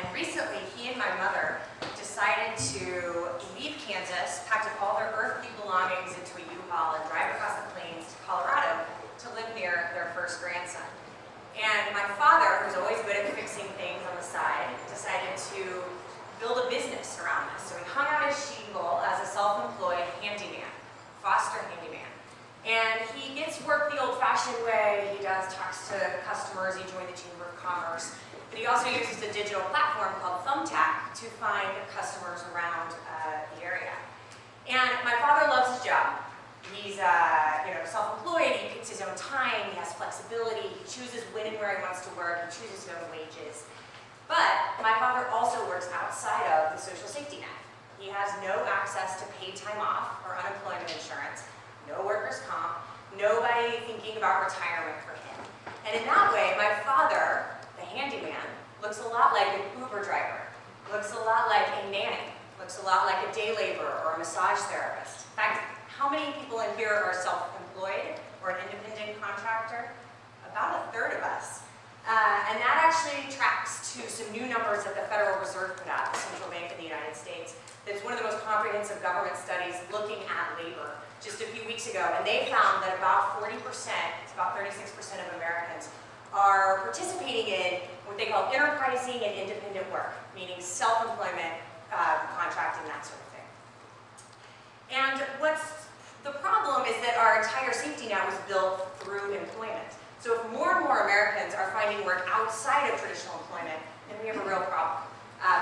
And recently, he and my mother decided to leave Kansas, packed up all their earthly belongings into a U-Haul and drive across the plains to Colorado to live near their first grandson. And my father, who's always good at fixing things on the side, decided to build a business around this. So he hung out his shingle as a self-employed handyman, foster handyman. And he gets work the old-fashioned way. He talks to customers, he joined the Chamber of Commerce. But he also uses a digital platform called Thumbtack to find customers around the area. And my father loves his job. He's self-employed, he picks his own time, he has flexibility, he chooses when and where he wants to work, he chooses his own wages. But my father also works outside of the social safety net. He has no access to paid time off or unemployment insurance, no workers' comp, nobody thinking about retirement for him. And in that way, my father, the handyman, looks a lot like an Uber driver, looks a lot like a nanny, looks a lot like a day laborer or a massage therapist. In fact, how many people in here are self-employed or an independent contractor? About a third of us. And that actually tracks to some new numbers that the Federal Reserve put out, the central bank of the United States. It's one of the most comprehensive government studies looking at labor just a few weeks ago. And they found that about 40%, it's about 36% of Americans, are participating in what they call enterprising and independent work, meaning self-employment, contracting, that sort of thing. And the problem is that our entire safety net was built through employment. So if more and more Americans are finding work outside of traditional employment, then we have a real problem,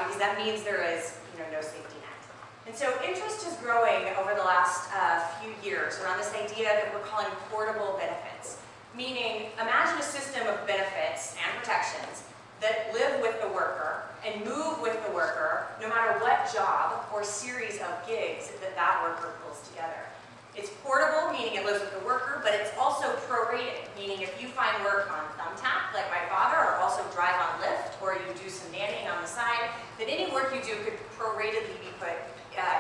because that means there is no safety net. And so interest is growing over the last few years around this idea that we're calling portable benefits, meaning imagine a system of benefits and protections that live with the worker and move with the worker no matter what job or series of gigs that worker pulls together. It's portable, meaning it lives with the worker, but it's also prorated, meaning if you find work on Thumbtack, like my father, or also drive on Lyft, or you do some nannying on the side, that any work you do could proratedly be put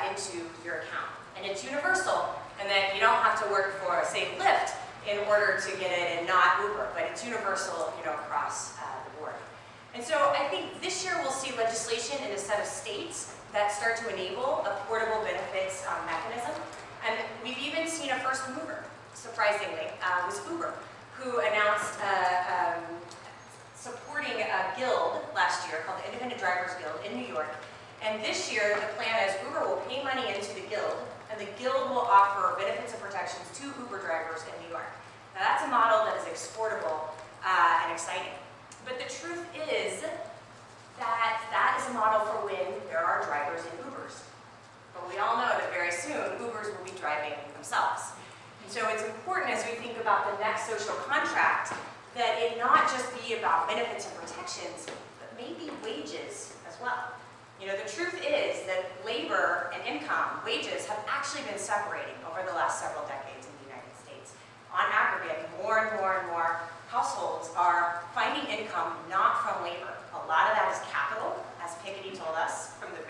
into your account. And it's universal, and that you don't have to work for, say, Lyft in order to get it and not Uber, but it's universal, across the board. And so I think this year we'll see legislation in a set of states that start to enable a portable benefits mechanism. And we've even seen a first mover, surprisingly, was Uber, who announced supporting a guild last year called the Independent Drivers Guild in New York. And this year, the plan is Uber will pay money into the guild, and the guild will offer benefits and protections to Uber drivers in New York. Now that's a model that is exportable and exciting. But the truth is that that is a model for when there are drivers in Ubers. But we all know that very soon, Ubers will be driving themselves. And so it's important as we think about the next social contract that it not just be about benefits and protections, but maybe wages as well. The truth is that labor and income, wages, have actually been separating over the last several decades in the United States. On aggregate, more and more and more households are finding income not from labor. A lot of that is capital, as Piketty told us, from the 1%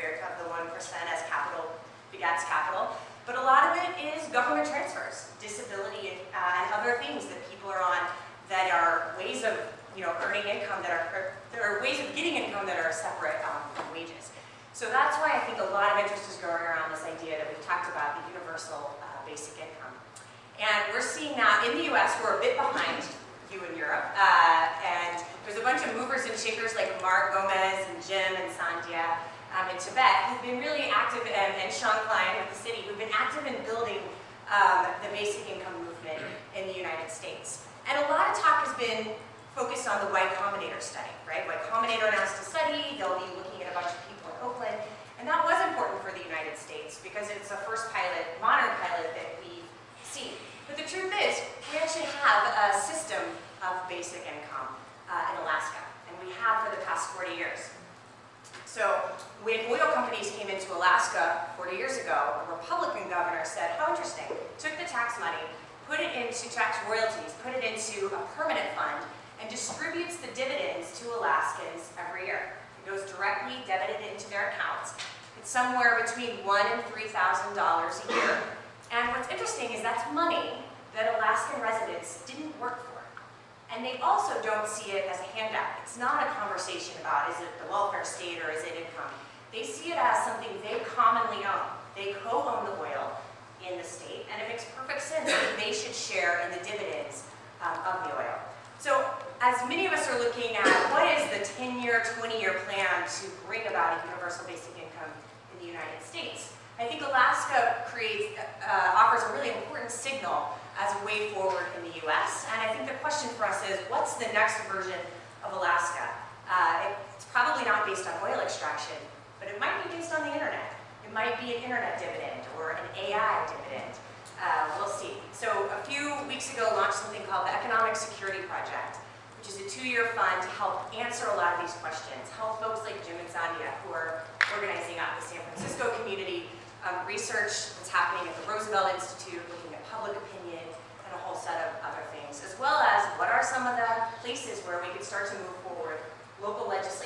as capital begets capital. But a lot of it is government transfers, disability, and other things that people are on that are ways of earning income there are ways of getting income that are separate from wages. So that's why I think a lot of interest is growing around this idea that we've talked about, the universal basic income. And we're seeing now in the US, we're a bit behind you in Europe. And there's a bunch of movers and shakers like Mark Gomez and Jim and Sandhya in Tibet who've been really active, and Sean Klein with the city, who've been active in building the basic income movement in the United States. And a lot of talk has been focused on the Y Combinator study, right? Y Combinator announced a study, they'll be looking at a bunch of people in Oakland, and that was important for the United States because it's the first pilot, modern pilot that we've seen. But the truth is, we actually have a system of basic income in Alaska, and we have for the past 40 years. So when oil companies came into Alaska 40 years ago, a Republican governor said, how interesting, took the tax money, put it into tax royalties, put it into a permanent fund, and distributes the dividends to Alaskans every year. It goes directly debited into their accounts. It's somewhere between $1,000 and $3,000 a year. And what's interesting is that's money that Alaskan residents didn't work for. And they also don't see it as a handout. It's not a conversation about is it the welfare state or is it income. They see it as something they commonly own. They co-own the oil in the state, and it makes perfect sense that they should share in the dividends of the oil. So as many of us are looking at what is the 10-year, 20-year plan to bring about a universal basic income in the United States, I think Alaska offers a really important signal as a way forward in the U.S. And I think the question for us is, what's the next version of Alaska? It's probably not based on oil extraction, but it might be based on the internet. It might be an internet dividend or an AI dividend. We'll see. So a few weeks ago, launched something called the Economic Security Project, which is a 2-year fund to help answer a lot of these questions, help folks like Jim and Zandia, who are organizing out the San Francisco community, research what's happening at the Roosevelt Institute, looking at public opinion, and a whole set of other things, as well as what are some of the places where we could start to move forward local legislation